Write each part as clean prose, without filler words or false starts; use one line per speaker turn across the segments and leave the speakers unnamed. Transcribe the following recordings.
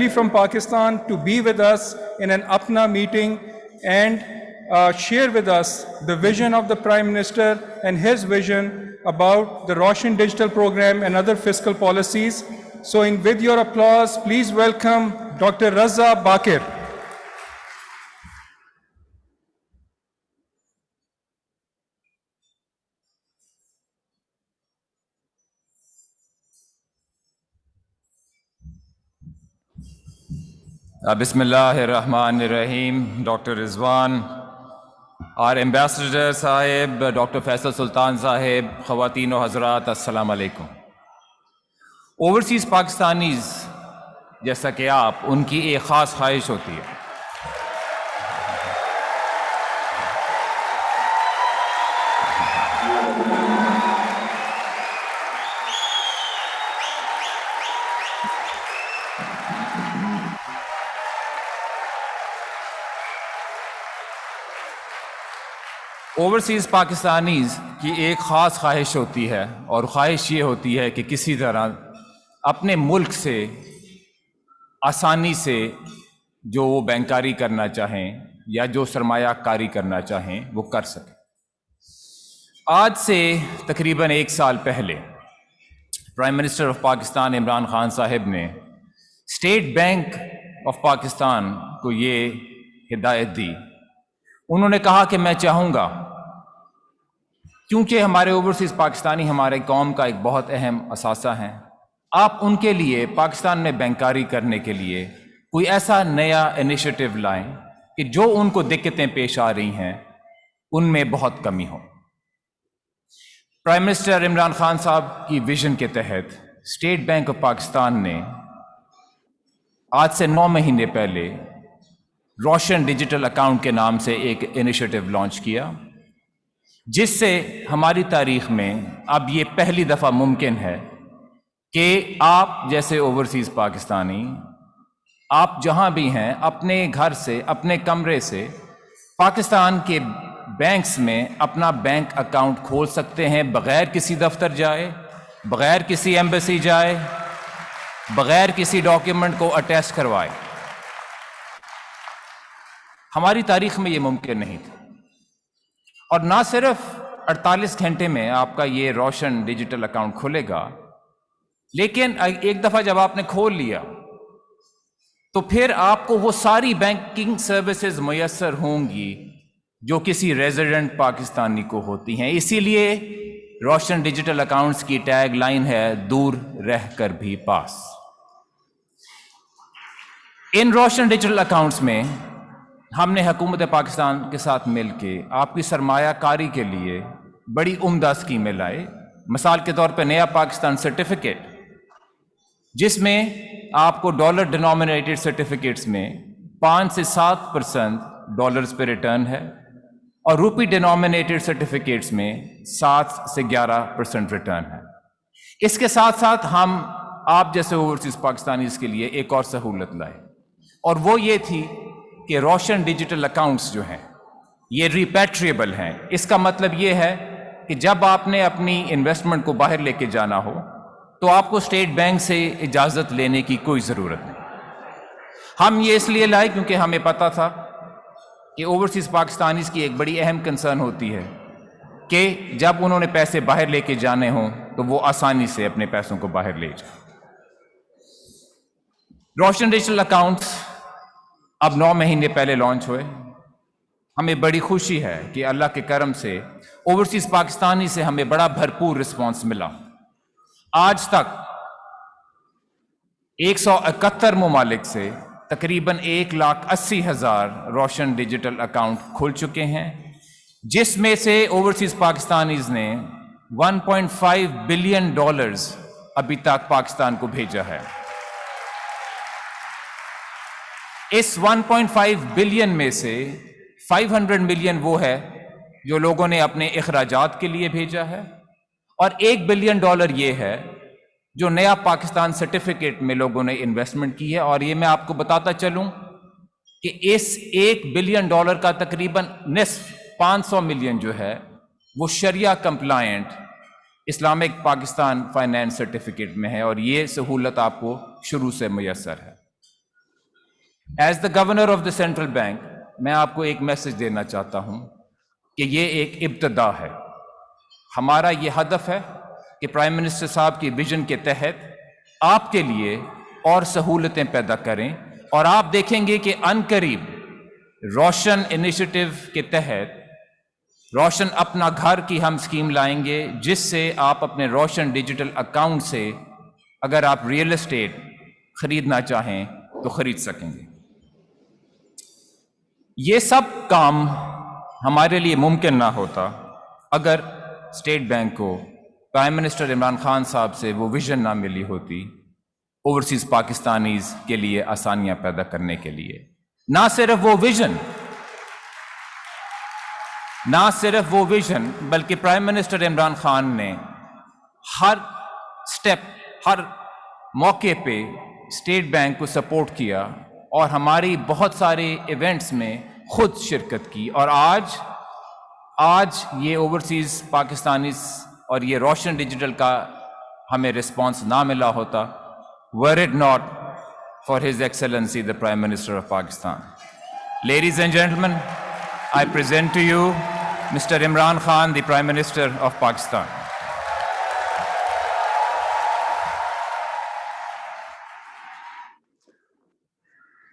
family from Pakistan to be with us in an Apna meeting and share with us the vision of the Prime Minister and his vision about the Roshan Digital Program and other fiscal policies. So with your applause, please welcome Dr. Raza Bakir.
Bismillahirrahmanirrahim. Dr. Rizwan, our Ambassador Sahib, Dr. Faisal Sultan Sahib, Khawateen o Hazrat, Assalamu alaikum. Overseas Pakistanis جیسا کہ آپ ان کی ایک خاص خواہش ہوتی ہے overseas Pakistanis کی ایک خاص خواہش ہوتی ہے اور خواہش یہ ہوتی ہے کہ کسی طرح اپنے ملک سے آسانی سے جو وہ بینکاری کرنا چاہیں یا جو سرمایہ کاری کرنا چاہیں وہ کر سکیں۔ آج سے تقریباً 1 سال پہلے prime minister of Pakistan Imran Khan صاحب نے اسٹیٹ بینک آف پاکستان کو یہ ہدایت دی۔ انہوں نے کہا کہ میں چاہوں گا، کیونکہ ہمارے اوورسیز پاکستانی ہمارے قوم کا ایک بہت اہم اثاثہ ہیں، آپ ان کے لیے پاکستان میں بینکاری کرنے کے لیے کوئی ایسا نیا انیشیٹو لائیں کہ جو ان کو دقتیں پیش آ رہی ہیں ان میں بہت کمی ہو۔ پرائم منسٹر عمران خان صاحب کی ویژن کے تحت اسٹیٹ بینک آف پاکستان نے آج سے 9 مہینے پہلے روشن ڈیجیٹل اکاؤنٹ کے نام سے ایک انیشیٹو لانچ کیا، جس سے ہماری تاریخ میں اب یہ پہلی دفعہ ممکن ہے کہ آپ جیسے اوورسیز پاکستانی، آپ جہاں بھی ہیں اپنے گھر سے، اپنے کمرے سے پاکستان کے بینکس میں اپنا بینک اکاؤنٹ کھول سکتے ہیں، بغیر کسی دفتر جائے، بغیر کسی ایمبیسی جائے، بغیر کسی ڈاکیومنٹ کو اٹیسٹ کروائے۔ ہماری تاریخ میں یہ ممکن نہیں تھا، اور نہ صرف 48 گھنٹے میں آپ کا یہ روشن ڈیجیٹل اکاؤنٹ کھلے گا، لیکن ایک دفعہ جب آپ نے کھول لیا تو پھر آپ کو وہ ساری بینکنگ سروسز میسر ہوں گی جو کسی ریزیڈنٹ پاکستانی کو ہوتی ہیں۔ اسی لیے روشن ڈیجیٹل اکاؤنٹس کی ٹیگ لائن ہے، دور رہ کر بھی پاس۔ ان روشن ڈیجیٹل اکاؤنٹس میں ہم نے حکومت پاکستان کے ساتھ مل کے آپ کی سرمایہ کاری کے لیے بڑی عمدہ اسکیمیں لائے۔ مثال کے طور پہ نیا پاکستان سرٹیفکیٹ، جس میں آپ کو ڈالر ڈینومینیٹڈ سرٹیفکیٹس میں 5 سے 7% ڈالرز پہ ریٹرن ہے، اور روپی ڈینومینیٹڈ سرٹیفکیٹس میں 7 سے 11% ریٹرن ہے۔ اس کے ساتھ ساتھ ہم آپ جیسے اوورسیز پاکستانیز کے لیے ایک اور سہولت لائے، اور وہ یہ تھی کہ روشن ڈیجیٹل اکاؤنٹس جو ہیں یہ ریپیٹریبل ہیں۔ اس کا مطلب یہ ہے کہ جب آپ نے اپنی انویسٹمنٹ کو باہر لے کے جانا ہو تو آپ کو اسٹیٹ بینک سے اجازت لینے کی کوئی ضرورت نہیں۔ ہم یہ اس لیے لائے کیونکہ ہمیں پتہ تھا کہ اوورسیز پاکستانیز کی ایک بڑی اہم کنسرن ہوتی ہے کہ جب انہوں نے پیسے باہر لے کے جانے ہوں تو وہ آسانی سے اپنے پیسوں کو باہر لے جائیں۔ روشن ڈیجیٹل اکاؤنٹس اب 9 مہینے پہلے لانچ ہوئے۔ ہمیں بڑی خوشی ہے کہ اللہ کے کرم سے اوورسیز پاکستانی سے ہمیں بڑا بھرپور رسپانس ملا۔ آج تک 171 ممالک سے تقریباً 1,80,000 روشن ڈیجیٹل اکاؤنٹ کھل چکے ہیں، جس میں سے اوورسیز پاکستانیز نے $1.5 بلین ابھی تک پاکستان کو بھیجا ہے۔ اس 1.5 بلین میں سے 500 ملین وہ ہے جو لوگوں نے اپنے اخراجات کے لیے بھیجا ہے، اور $1 بلین یہ ہے جو نیا پاکستان سرٹیفکیٹ میں لوگوں نے انویسٹمنٹ کی ہے۔ اور یہ میں آپ کو بتاتا چلوں کہ اس $1 بلین کا تقریباً نصف 500 ملین جو ہے وہ شریعہ compliant Islamic Pakistan finance certificate میں ہے، اور یہ سہولت آپ کو شروع سے میسر ہے۔ As the governor of the central bank میں آپ کو ایک میسج دینا چاہتا ہوں کہ یہ ایک ابتدا ہے. ہمارا یہ ہدف ہے کہ پرائم منسٹر صاحب کی ویژن کے تحت آپ کے لیے اور سہولتیں پیدا کریں, اور آپ دیکھیں گے کہ عنقریب روشن انیشیٹو کے تحت روشن اپنا گھر کی ہم اسکیم لائیں گے, جس سے آپ اپنے روشن ڈیجیٹل اکاؤنٹ سے اگر آپ ریئل اسٹیٹ خریدنا چاہیں تو خرید سکیں گے. یہ سب کام ہمارے لیے ممکن نہ ہوتا اگر اسٹیٹ بینک کو پرائم منسٹر عمران خان صاحب سے وہ ویژن نہ ملی ہوتی اوورسیز پاکستانیز کے لیے آسانیاں پیدا کرنے کے لیے. نہ صرف وہ ویژن بلکہ پرائم منسٹر عمران خان نے ہر سٹیپ, ہر موقع پہ اسٹیٹ بینک کو سپورٹ کیا اور ہماری بہت سارے ایونٹس میں خود شرکت کی. اور آج یہ اوورسیز پاکستانیز اور یہ روشن ڈیجیٹل کا ہمیں رسپانس نہ ملا ہوتا were it not for His Excellency the Prime Minister of Pakistan. Ladies and gentlemen, I present to you Mr. Imran Khan, the Prime Minister of Pakistan.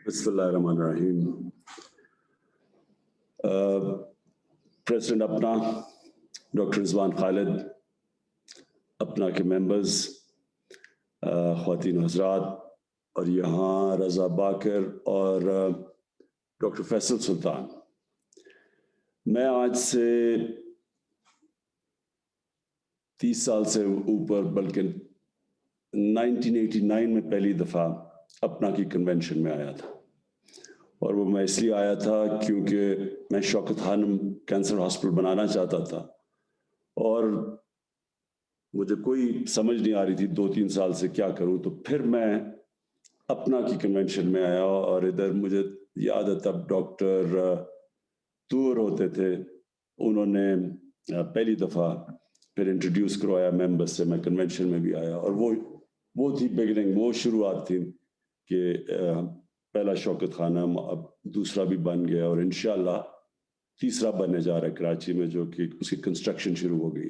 Bismillah ar-Rahman ar-Rahim. President Apna, Dr. Rizwan Khalid, Apna کے members, خواتین و حضرات, اور یہاں رضا باقر اور doctor Faisal سلطان, میں آج سے 30 سال سے اوپر بلکہ 1989 میں پہلی دفعہ اپنا کی کنونشن میں آیا تھا, اور وہ میں اس لیے آیا تھا کیونکہ میں شوکت خانم کینسر ہاسپٹل بنانا چاہتا تھا, اور مجھے کوئی سمجھ نہیں آ رہی تھی 2-3 سال سے کیا کروں. تو پھر میں اپنا کی کنونشن میں آیا, اور ادھر مجھے یاد ہے تب ڈاکٹر تور ہوتے تھے, انہوں نے پہلی دفعہ پھر انٹروڈیوس کروایا ممبر سے, میں کنونشن میں بھی آیا, اور وہ تھی بگننگ, وہ شروعات تھی کہ پہلا شوکت خانم, اب دوسرا بھی بن گیا, اور انشاءاللہ تیسرا بننے جا رہا ہے کراچی میں, جو کہ اس کی کنسٹرکشن شروع ہو گئی.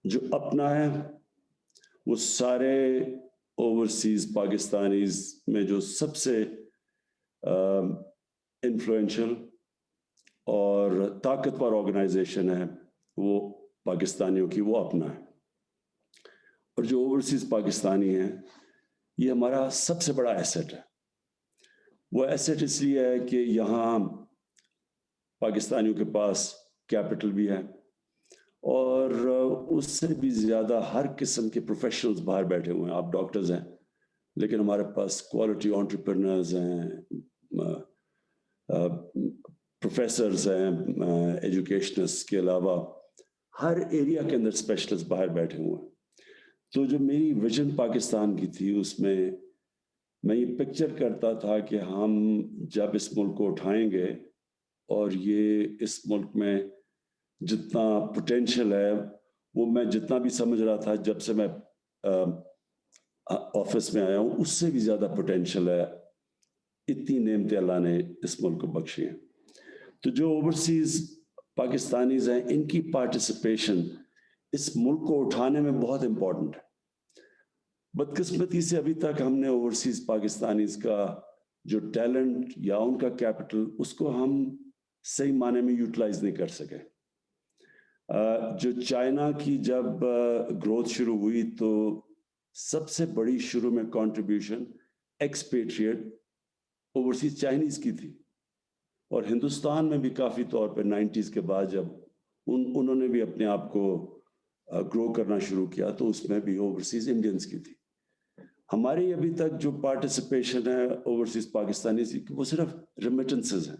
جو اپنا ہے وہ سارے اوورسیز پاکستانیز میں جو سب سے انفلوئنشل اور طاقتور آرگنائزیشن ہے وہ پاکستانیوں کی, وہ اپنا ہے. اور جو اوورسیز پاکستانی ہیں یہ ہمارا سب سے بڑا ایسٹ ہے. وہ ایسٹ اس لیے ہے کہ یہاں پاکستانیوں کے پاس کیپٹل بھی ہے, اور اس سے بھی زیادہ ہر قسم کے پروفیشنلز باہر بیٹھے ہوئے ہیں. آپ ڈاکٹرز ہیں, لیکن ہمارے پاس کوالٹی انٹرپرنرز ہیں, پروفیسرز ہیں, ایجوکیشنسٹ کے علاوہ ہر ایریا کے اندر اسپیشلسٹ باہر بیٹھے ہوئے ہیں. تو جو میری ویژن پاکستان کی تھی, اس میں میں یہ پکچر کرتا تھا کہ ہم جب اس ملک کو اٹھائیں گے, اور یہ اس ملک میں جتنا پوٹینشیل ہے, وہ میں جتنا بھی سمجھ رہا تھا جب سے میں آفس میں آیا ہوں, اس سے بھی زیادہ پوٹینشیل ہے. اتنی نعمتیں اللہ نے اس ملک کو بخشی ہیں. تو جو اوورسیز پاکستانیز ہیں, ان کی پارٹیسپیشن اس ملک کو اٹھانے میں بہت امپورٹنٹ ہے. بدقسمتی سے ابھی تک ہم نے اوورسیز پاکستانیز کا جو ٹیلنٹ یا ان کا کیپٹل, اس کو ہم صحیح معنی میں یوٹیلائز نہیں کر سکے. جو چائنا کی جب گروتھ شروع ہوئی تو سب سے بڑی شروع میں کنٹریبیوشن ایکسپیٹریٹ اوورسیز چائنیز کی تھی, اور ہندوستان میں بھی کافی طور پہ 90s کے بعد جب انہوں نے بھی اپنے آپ کو گرو کرنا شروع کیا تو اس میں بھی اوورسیز انڈینز کی تھی. ہماری ابھی تک جو پارٹیسپیشن ہے اوورسیز پاکستانیز کی, وہ صرف ریمیٹنسز ہیں,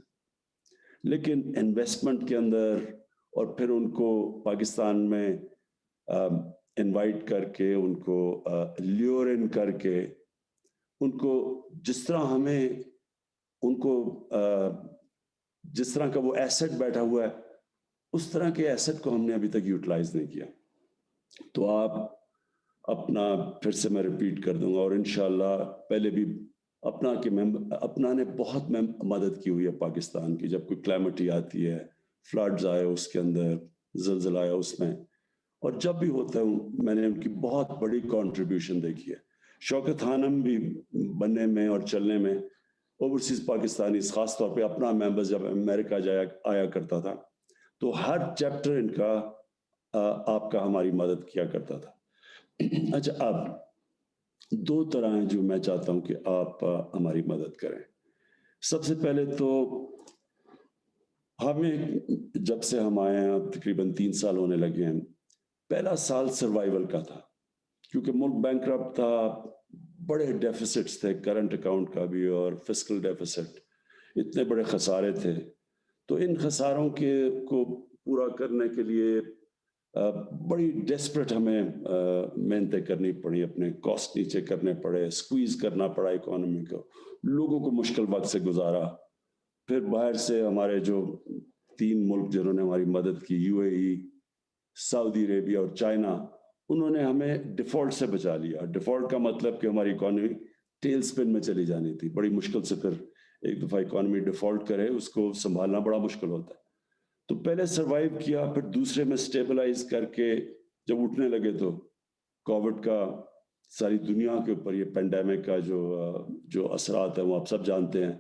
لیکن انویسٹمنٹ کے اندر اور پھر ان کو پاکستان میں انوائٹ کر کے, ان کو لیور ان کر کے, ان کو جس طرح ہمیں ان کو جس طرح کا وہ ایسٹ بیٹھا ہوا ہے, اس طرح کے ایسٹ کو ہم نے ابھی تک یوٹیلائز نہیں کیا. تو آپ اپنا پھر سے میں ریپیٹ کر دوں گا، اور انشاءاللہ پہلے بھی اپنا نے بہت مدد کی ہوئی ہے پاکستان کی. جب کوئی کلیمٹی آتی ہے، فلڈز آئے اس کے اندر، زلزلہ آیا اس میں، اور جب بھی ہوتا ہے میں نے ان کی بہت بڑی کنٹریبیوشن دیکھی ہے. شوکت خانم بھی بننے میں اور چلنے میں اوورسیز پاکستانی، خاص طور پہ اپنا ممبر جب امریکہ آیا کرتا تھا تو ہر چیپٹر ان کا آپ کا ہماری مدد کیا کرتا تھا. اچھا، اب دو طرح ہیں جو میں چاہتا ہوں کہ آپ ہماری مدد کریں. سب سے پہلے تو ہمیں جب سے ہم آئے ہیں اب تقریباً 3 سال ہونے لگے ہیں، پہلا سال سروائیول کا تھا کیونکہ ملک بینکرپٹ تھا، بڑے ڈیفیسٹس تھے، کرنٹ اکاؤنٹ کا بھی اور فسکل ڈیفیسٹ، اتنے بڑے خسارے تھے. تو ان خساروں کو پورا کرنے کے لیے بڑی ڈیسپریٹ ہمیں محنتیں کرنی پڑی، اپنے کاسٹ نیچے کرنے پڑے، اسکویز کرنا پڑا اکانومی کو، لوگوں کو مشکل وقت سے گزارا. پھر باہر سے ہمارے جو 3 ملک جنہوں نے ہماری مدد کی، یو اے ای، سعودی عربیہ اور چائنا، انہوں نے ہمیں ڈیفالٹ سے بچا لیا. ڈیفالٹ کا مطلب کہ ہماری اکانومی ٹیل سپن میں چلی جانی تھی. بڑی مشکل سے پھر ایک دفعہ اکانومی ڈیفالٹ کرے اس کو سنبھالنا بڑا مشکل ہوتا ہے. تو پہلے سروائیو کیا، پھر دوسرے میں سٹیبلائز کر کے جب اٹھنے لگے تو کووڈ کا ساری دنیا کے اوپر یہ پینڈیمک کا جو اثرات ہیں وہ آپ سب جانتے ہیں.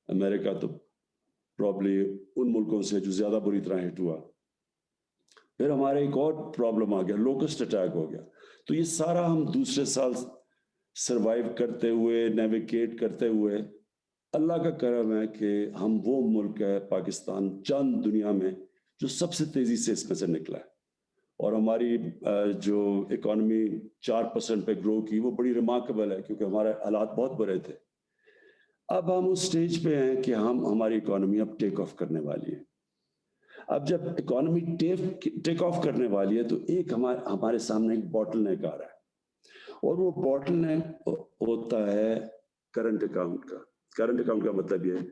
امریکہ تو پرابلی ان ملکوں سے جو زیادہ بری طرح ہٹ ہوا. پھر ہمارے ایک اور پرابلم آ گیا، لوکسٹ اٹیک ہو گیا. تو یہ سارا ہم دوسرے سال سروائیو کرتے ہوئے، نیویگیٹ کرتے ہوئے، اللہ کا کرم ہے کہ ہم وہ ملک ہے پاکستان چند دنیا میں جو سب سے تیزی سے اس میں سے نکلا ہے. اور ہماری جو اکانومی 4% پہ گرو کی وہ بڑی ریمارکیبل ہے کیونکہ ہمارے حالات بہت برے تھے. اب ہم اس سٹیج پہ ہیں کہ ہماری اکانومی اب ٹیک آف کرنے والی ہے. اب جب اکانومی ٹیک آف کرنے والی ہے تو ایک ہمارے سامنے ایک باٹل نیک آ رہا ہے، اور وہ باٹل نیک ہوتا ہے کرنٹ اکاؤنٹ کا. کرنٹ اکاؤنٹ کا مطلب یہ ہے،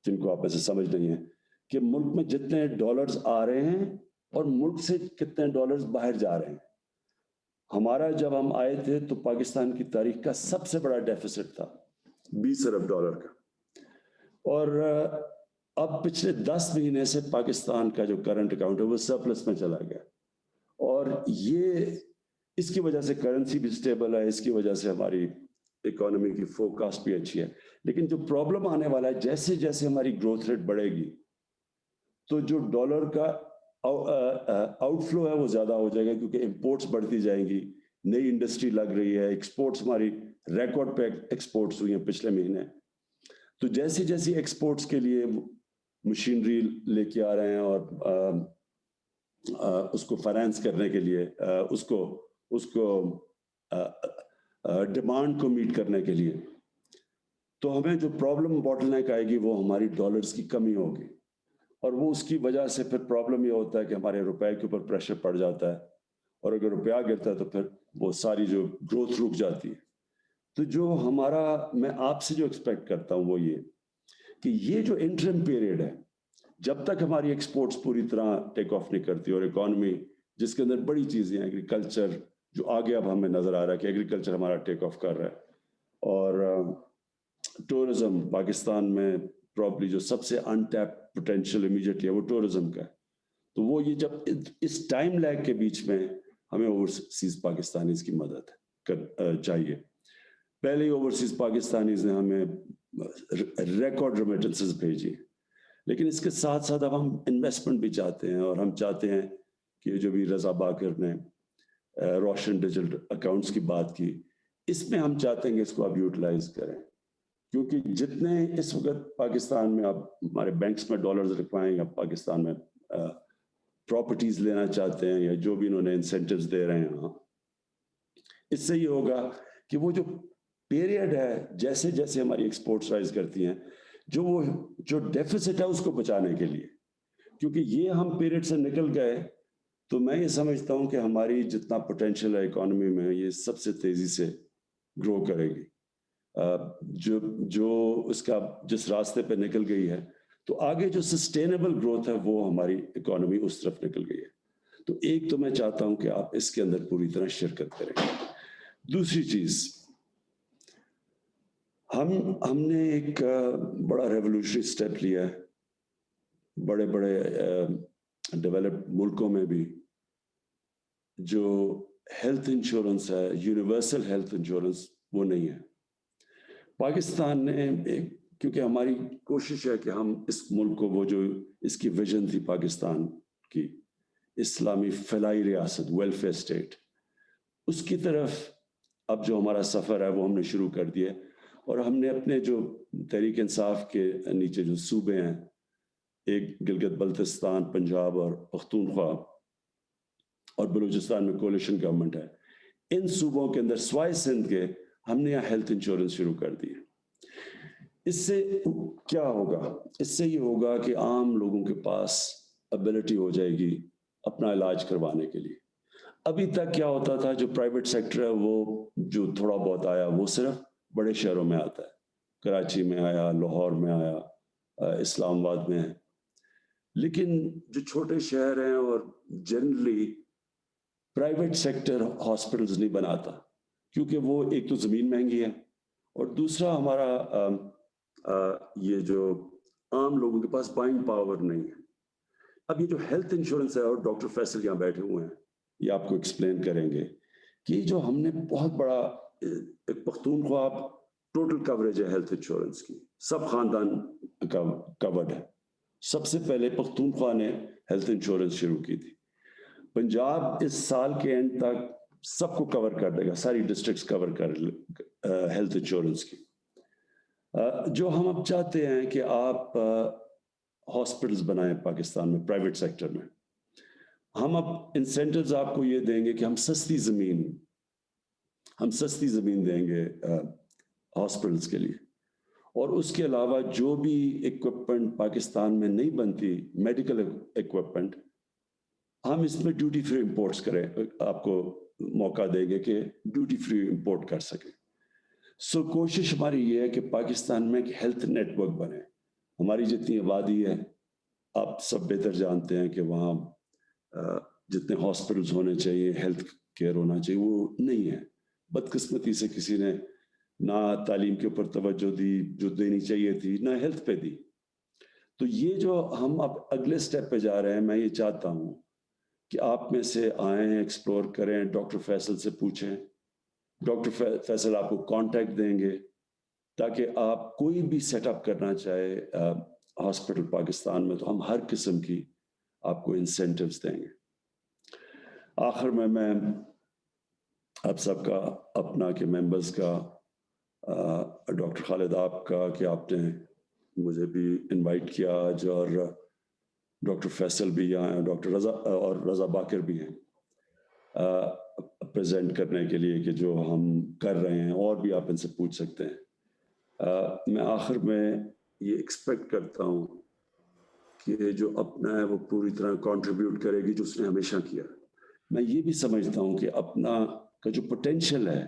جن کو آپ ایسے سمجھ نہیں ہیں، کہ ملک میں جتنے ڈالرز آ رہے ہیں اور ملک سے کتنے ڈالرز باہر جا رہے ہیں. ہمارا جب ہم آئے تھے تو پاکستان کی تاریخ کا سب سے بڑا ڈیفیسٹ تھا $20 ارب کا، اور اب پچھلے 10 مہینے سے پاکستان کا جو کرنٹ اکاؤنٹ ہے وہ سرپلس میں چلا گیا. اور یہ اس کی وجہ سے کرنسی بھی سٹیبل ہے، اس کی وجہ سے ہماری اکانومی کی فوکاسٹ بھی اچھی ہے. لیکن جو پرابلم آنے والا ہے، جیسے جیسے ہماری گروتھ ریٹ بڑھے گی تو جو ڈالر کا آؤٹ فلو ہے وہ زیادہ ہو جائے گا، کیونکہ امپورٹس بڑھتی جائیں گی، نئی انڈسٹری لگ رہی ہے، ایکسپورٹس ہماری ریکارڈ پہ ایکسپورٹس ہوئی ہیں پچھلے مہینے. تو جیسی جیسی ایکسپورٹس کے لیے مشینری لے کے آ رہے ہیں اور اس کو فائنانس کرنے کے لیے، اس کو ڈیمانڈ کو میٹ کرنے کے لیے، تو ہمیں جو پرابلم باٹل نیک آئے گی وہ ہماری ڈالرز کی کمی ہوگی. اور وہ اس کی وجہ سے پھر پرابلم یہ ہوتا ہے کہ ہمارے روپے کے اوپر پریشر پڑ جاتا ہے، اور اگر روپیہ گرتا ہے تو پھر وہ ساری جو گروتھ رک جاتی ہے. تو جو میں آپ سے جو ایکسپیکٹ کرتا ہوں وہ یہ کہ یہ جو انٹرم پیریڈ ہے، جب تک ہماری ایکسپورٹس پوری طرح ٹیک آف نہیں کرتی، اور اکانومی جس کے اندر بڑی چیزیں ہیں، ایگریکلچر جو آگے اب ہمیں نظر آ رہا ہے کہ ایگریکلچر ہمارا ٹیک آف کر رہا ہے، اور ٹورزم پاکستان میں پرابلی جو سب سے انٹیپ پوٹینشیل امیجیٹلی ہے وہ ٹورزم کا ہے. تو وہ یہ جب اس ٹائم لیگ کے بیچ میں ہمیں اوورسیز پاکستانیز کی مدد چاہیے. پہلے ہی اوورسیز پاکستانیز نے ہمیں ریکارڈ ریمیٹنسز بھیجی، لیکن اس کے ساتھ ساتھ اب ہم انویسٹمنٹ بھی چاہتے ہیں، اور ہم چاہتے ہیں کہ جو بھی رضا باقر نے روشن ڈیجیٹل اکاؤنٹس کی بات کی، اس میں ہم چاہتے ہیں کہ اس کو آپ یوٹیلائز کریں، کیونکہ جتنے اس وقت پاکستان میں آپ ہمارے بینکس میں ڈالرز رکھوائیں یا پاکستان میں پراپرٹیز لینا چاہتے ہیں یا جو بھی انہوں نے انسینٹیوز دے رہے ہیں، اس سے یہ ہوگا کہ وہ جو پیریڈ ہے، جیسے جیسے ہماری ایکسپورٹس رائز کرتی ہیں، جو ڈیفیسٹ ہے اس کو بچانے کے لیے، کیونکہ یہ ہم پیریڈ سے نکل گئے تو میں یہ سمجھتا ہوں کہ ہماری جتنا پوٹینشیل ہے اکانومی میں یہ سب سے تیزی سے گرو کرے گی. جو اس کا جس راستے پہ نکل گئی ہے، تو آگے جو سسٹینیبل گروتھ ہے وہ ہماری اکانومی اس طرف نکل گئی ہے. تو ایک تو میں چاہتا ہوں کہ آپ اس کے اندر پوری طرح شرکت کریں. دوسری چیز ہم نے ایک بڑا ریولوشنری سٹیپ لیا ہے بڑے بڑے ڈیولپڈ ملکوں میں بھی جو ہیلتھ انشورنس ہے یونیورسل ہیلتھ انشورنس وہ نہیں ہے پاکستان نے کیونکہ ہماری کوشش ہے کہ ہم اس ملک کو وہ جو اس کی ویژن تھی پاکستان کی اسلامی فلاحی ریاست ویلفیئر اسٹیٹ اس کی طرف اب جو ہمارا سفر ہے وہ ہم نے شروع کر دیا اور ہم نے اپنے جو تحریک انصاف کے نیچے جو صوبے ہیں ایک گلگت بلتستان پنجاب اور پختونخوا اور بلوچستان میں کولیشن گورنمنٹ ہے ان صوبوں کے اندر سوائے سندھ کے ہم نے یہاں ہیلتھ انشورنس شروع کر دی اس سے کیا ہوگا اس سے یہ ہوگا کہ عام لوگوں کے پاس ابیلٹی ہو جائے گی اپنا علاج کروانے کے لیے ابھی تک کیا ہوتا تھا جو پرائیویٹ سیکٹر ہے وہ جو تھوڑا بہت آیا وہ صرف بڑے شہروں میں آتا ہے کراچی میں آیا لاہور میں آیا اسلام آباد میں ہے لیکن جو چھوٹے شہر ہیں اور جنرلی پرائیویٹ سیکٹر ہاسپٹلز نہیں بناتا کیونکہ وہ ایک تو زمین مہنگی ہے اور دوسرا ہمارا یہ جو عام لوگوں کے پاس بائنگ پاور نہیں ہے اب یہ جو ہیلتھ انشورنس ہے اور ڈاکٹر فیصل یہاں بیٹھے ہوئے ہیں یہ آپ کو ایکسپلین کریں گے کہ جو ہم نے بہت بڑا ایک پختونخوا ٹوٹل کوریج ہے ہیلتھ انشورنس کی سب خاندان کا کورڈ ہے سب سے پہلے پختونخوا نے ہیلتھ انشورنس شروع کی تھی پنجاب اس سال کے اینڈ تک سب کو کور کر دے گا ساری ڈسٹرکٹس کور کر ہیلتھ انشورنس کی جو ہم اب چاہتے ہیں کہ آپ ہاسپٹلز بنائیں پاکستان میں پرائیویٹ سیکٹر میں ہم اب انسینٹیوز آپ کو یہ دیں گے کہ ہم سستی زمین دیں گے ہاسپٹلز کے لیے اور اس کے علاوہ جو بھی اکوپمنٹ پاکستان میں نہیں بنتی میڈیکل اکوپمنٹ ہم اس میں ڈیوٹی فری امپورٹس کریں آپ کو موقع دیں گے کہ ڈیوٹی فری امپورٹ کر سکیں سو کوشش ہماری یہ ہے کہ پاکستان میں ایک ہیلتھ نیٹ ورک بنے ہماری جتنی آبادی ہے آپ سب بہتر جانتے ہیں کہ وہاں جتنے ہاسپٹلز ہونے چاہیے ہیلتھ کیئر ہونا چاہیے وہ نہیں ہے بدقسمتی سے کسی نے نہ تعلیم کے اوپر توجہ دی جو دینی چاہیے تھی نہ ہیلتھ پہ دی تو یہ جو ہم اب اگلے سٹیپ پہ جا رہے ہیں میں یہ چاہتا ہوں کہ آپ میں سے آئیں ایکسپلور کریں ڈاکٹر فیصل سے پوچھیں ڈاکٹر فیصل آپ کو کانٹیکٹ دیں گے تاکہ آپ کوئی بھی سیٹ اپ کرنا چاہے ہاسپٹل پاکستان میں تو ہم ہر قسم کی آپ کو انسینٹیوز دیں گے آخر میں آپ سب کا اپنا کے ممبرز کا ڈاکٹر خالد آپ کا کہ آپ نے مجھے بھی انوائٹ کیا آج اور ڈاکٹر فیصل بھی یہاں ہیں ڈاکٹر رضا اور رضا باقر بھی ہیں پریزنٹ کرنے کے لیے کہ جو ہم کر رہے ہیں اور بھی آپ ان سے پوچھ سکتے ہیں میں آخر میں یہ ایکسپیکٹ کرتا ہوں کہ جو اپنا ہے وہ پوری طرح کنٹریبیوٹ کرے گی جو اس نے ہمیشہ کیا میں یہ بھی سمجھتا ہوں کہ اپنا کا جو پوٹینشیل ہے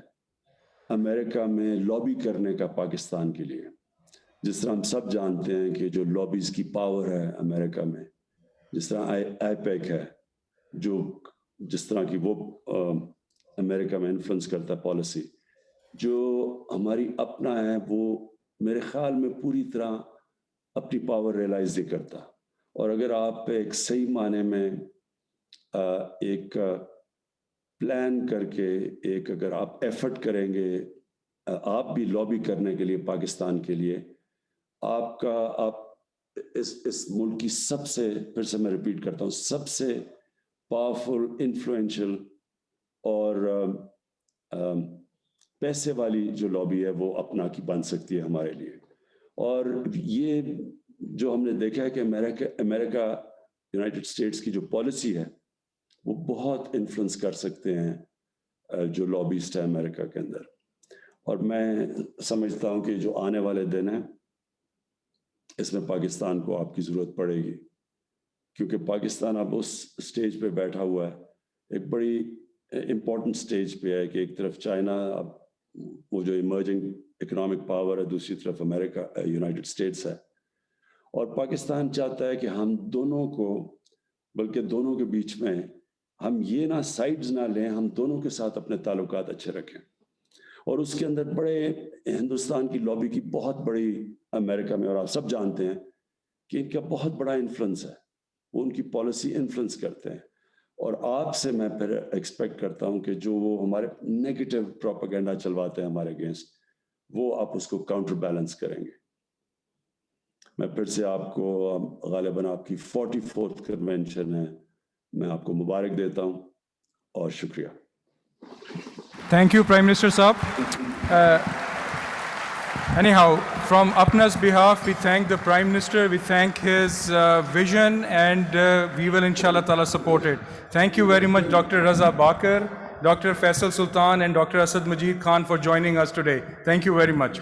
امریکہ میں لابی کرنے کا پاکستان کے لیے جس طرح ہم سب جانتے ہیں کہ جو لابیز کی پاور ہے امریکہ میں جس طرح آئی پیک ہے جو جس طرح کی وہ امریکہ میں انفلوئنس کرتا ہے پالیسی جو ہماری اپنا ہے وہ میرے خیال میں پوری طرح اپنی پاور ریئلائز نہیں کرتا اور اگر آپ ایک صحیح معنی میں ایک پلان کر کے ایک اگر آپ ایفرٹ کریں گے آپ بھی لابی کرنے کے لیے پاکستان کے لیے آپ اس ملک کی سب سے پھر سے میں ریپیٹ کرتا ہوں سب سے پاورفل انفلوئنشل اور پیسے والی جو لابی ہے وہ اپنا کی بن سکتی ہے ہمارے لیے اور یہ جو ہم نے دیکھا ہے کہ امریکہ یونائٹڈ اسٹیٹس کی جو پالیسی ہے وہ بہت انفلوئنس کر سکتے ہیں جو لابیسٹ ہے امریکہ کے اندر اور میں سمجھتا ہوں کہ جو آنے والے دن ہیں اس میں پاکستان کو آپ کی ضرورت پڑے گی کیونکہ پاکستان اب اس سٹیج پہ بیٹھا ہوا ہے ایک بڑی امپورٹنٹ سٹیج پہ ہے کہ ایک طرف چائنا اب وہ جو ایمرجنگ اکنامک پاور ہے دوسری طرف امریکہ یونائٹڈ اسٹیٹس ہے اور پاکستان چاہتا ہے کہ ہم دونوں کو بلکہ دونوں کے بیچ میں ہم یہ نہ سائڈز نہ لیں ہم دونوں کے ساتھ اپنے تعلقات اچھے رکھیں اور اس کے اندر بڑے ہندوستان کی لابی کی بہت بڑی امریکہ میں، اور آپ سب جانتے ہیں کہ ان کا بہت بڑا انفلوئنس ہے، وہ ان کی پالیسی انفلوئنس کرتے ہیں. اور آپ سے میں پھر ایکسپیکٹ کرتا ہوں کہ جو وہ ہمارے نیگیٹو پروپیگنڈا چلواتے ہیں ہمارے اگینسٹ، وہ آپ اس کو کاؤنٹر بیلنس کریں گے. میں پھر سے آپ کو غالباً آپ کی 44th کنونشن ہے، میں آپ کو مبارک دیتا ہوں اور شکریہ.
Thank you, Prime Minister Saab. Anyhow, from Apna's behalf, we thank the Prime Minister, we thank his vision, and we will inshallah ta'ala support it. Thank you very much, Dr. Raza Bakar, Dr. Faisal Sultan, and Dr. Asad Majid Khan for joining us today. Thank you very much.